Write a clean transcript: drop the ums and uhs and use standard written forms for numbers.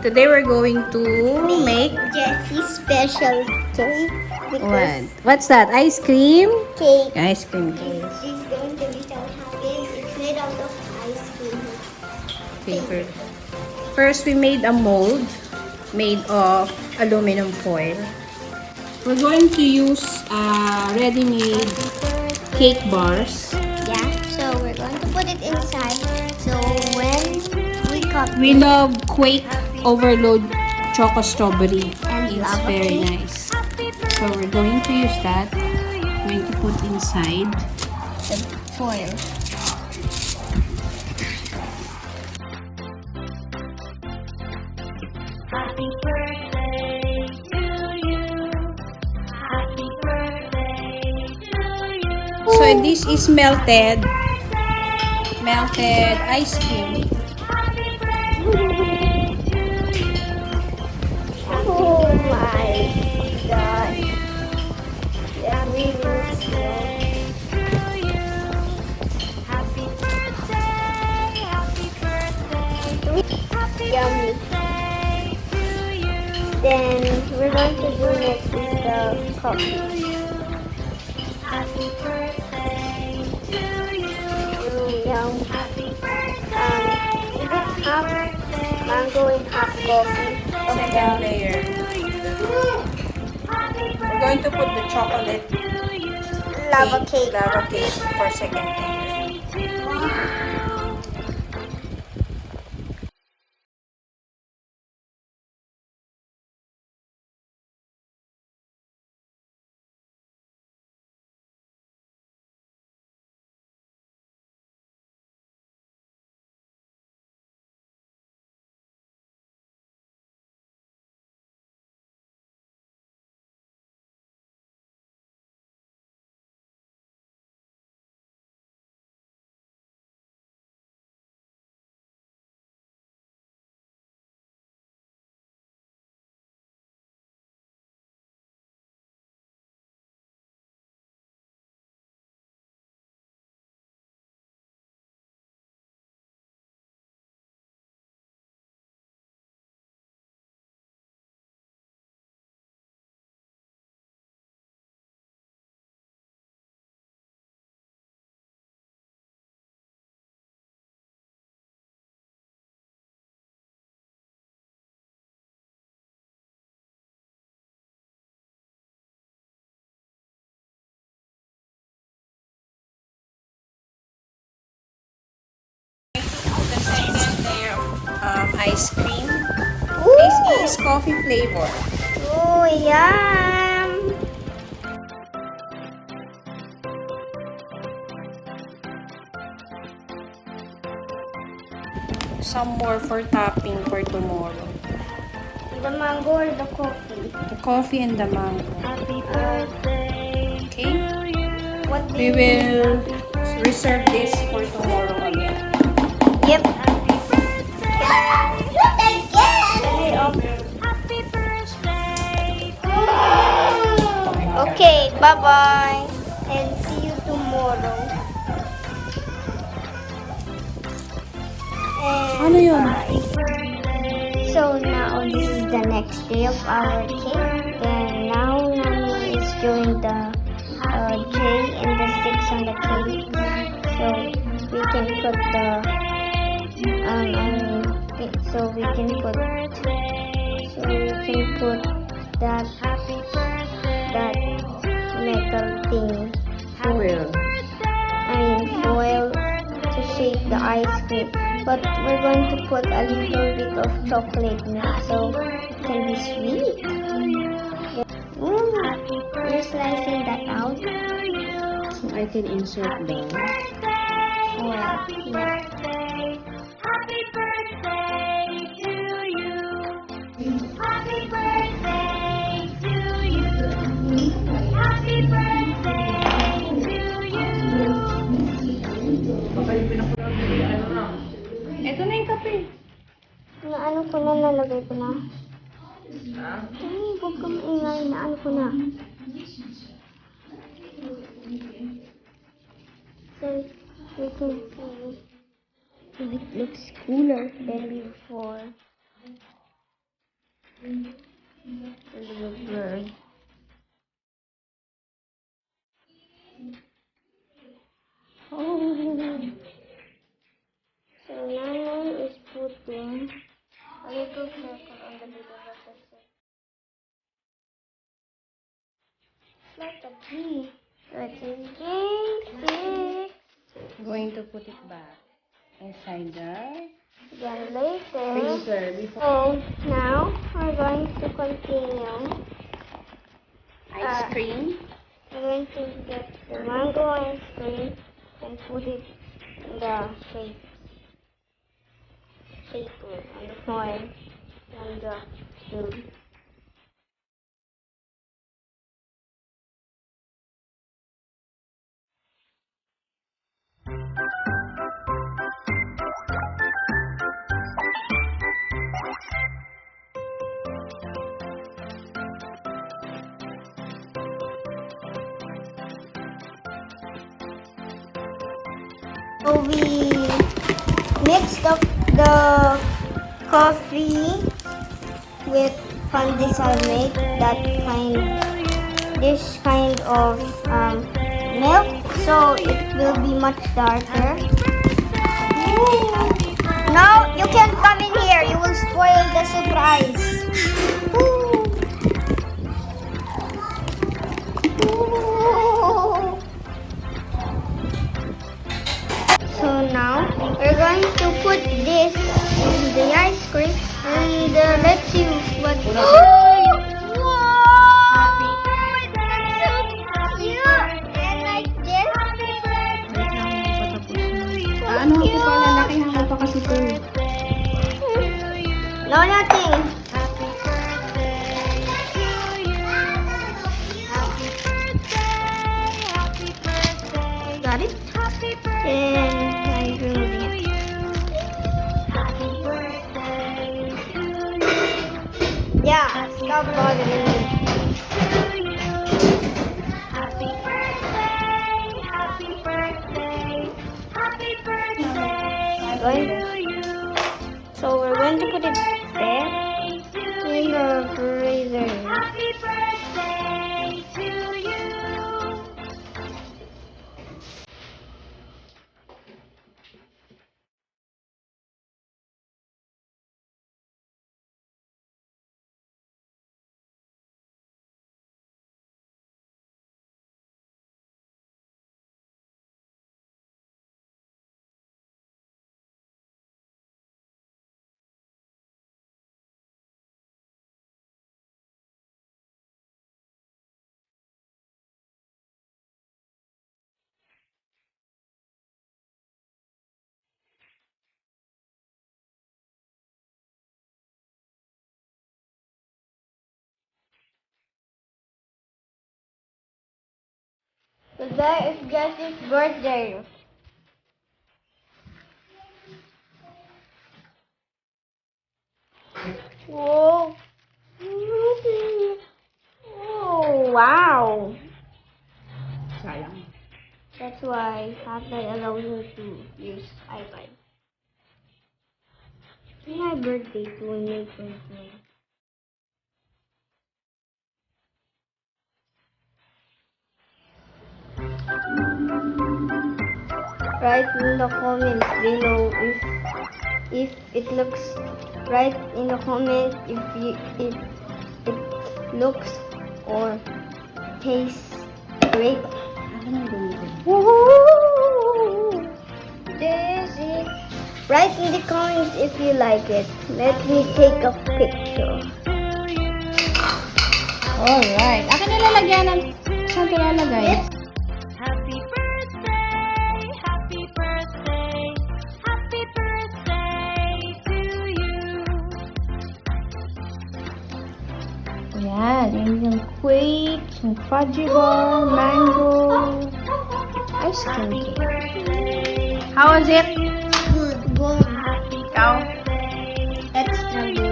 Today we're going to make JESI special cake. what? What's that? Ice cream? Cake. Ice cream cake. She's going to be so happy. It's made out of ice cream. Paper. First, we made a mold made of aluminum foil. We're going to use ready-made cake bars. Yeah, so we're going to put it inside. So when we cut We love Quake Overload Choco Strawberry. And It's lava very cake. nice. So we're going to use that. We're going to put inside. the foil. Happy birthday to you. Happy birthday to you. So this is melted ice cream. Happy birthday to you. Oh my god. Happy birthday to you. Happy birthday. Happy birthday. Happy Yummy. birthday to you. Then we're going to do next is the coffee. Happy birthday to you. Yum. Happy birthday. Is it half mango and half coffee? Second layer. We're going to put the chocolate Lava cake. lava cake for second layer. The second layer of ice cream. This is coffee flavor. Oh, yum. Some more for topping for tomorrow. The mango or the coffee? The coffee and the mango. Happy birthday Okay? to you. What do We you will reserve this for tomorrow again. Yep. Happy birthday. Not again. Happy birthday. Okay, bye-bye. And see you tomorrow. And Ano yun? bye. So now this is the next day of our cake. And now Nani is doing the J and the 6 on the cake. So we can put the so we can put that metal thing. Foil. Foil to shape the ice cream. But we're going to put a little bit of chocolate milk so it can be sweet. You're slicing that out. I can insert the Foil. Yeah. Happy birthday to you. Happy birthday to you. Happy birthday to you. Ito na yung kape. Ano ko na, nalagay ko na. Ay, huwag ka maingay. Ano ko na. So, we can see. So it looks cooler than before. A little bird. Oh. So Nana is putting a little circle on the middle of the circle. Like a tree. So it is J6. Going to put it back inside the Then later. freezer before So now we're going to continue. ice cream. We're going to get the mango ice cream and put it in the shaper on the foil and the spoon. So we mixed up the coffee with pandesal this kind of milk, so it will be much darker. No, you can't come in here. You will spoil the surprise. So now we're going to put this in the ice cream and let's see what. Wow! It's so cute! And like this. Ano ko pala, lakihan mo pa kasi ito. No, nothing. Got it? And I'm removing it. Yeah, stop bothering me. Happy birthday, happy birthday, happy birthday to you. So we're going to put it there in the freezer. Happy birthday to you. Today is Jessie's birthday. Whoa. Oh, wow. Sayang. That's why Tatay allows her to use iPad. It's my birthday too on May 29. Write in the comments below if it looks write in the comment if it looks or tastes great. Woohoo! JESI. Write in the comments if you like it. Let me take a picture. Alright. Akin nilalagyan ng... Saan ito lalagay? Happy birthday, happy birthday, happy birthday to you. Ayan. Yan yung quake, yung fudgy bar, mango, ice cream cake. How was it? Good, good. Ikaw? Extra good.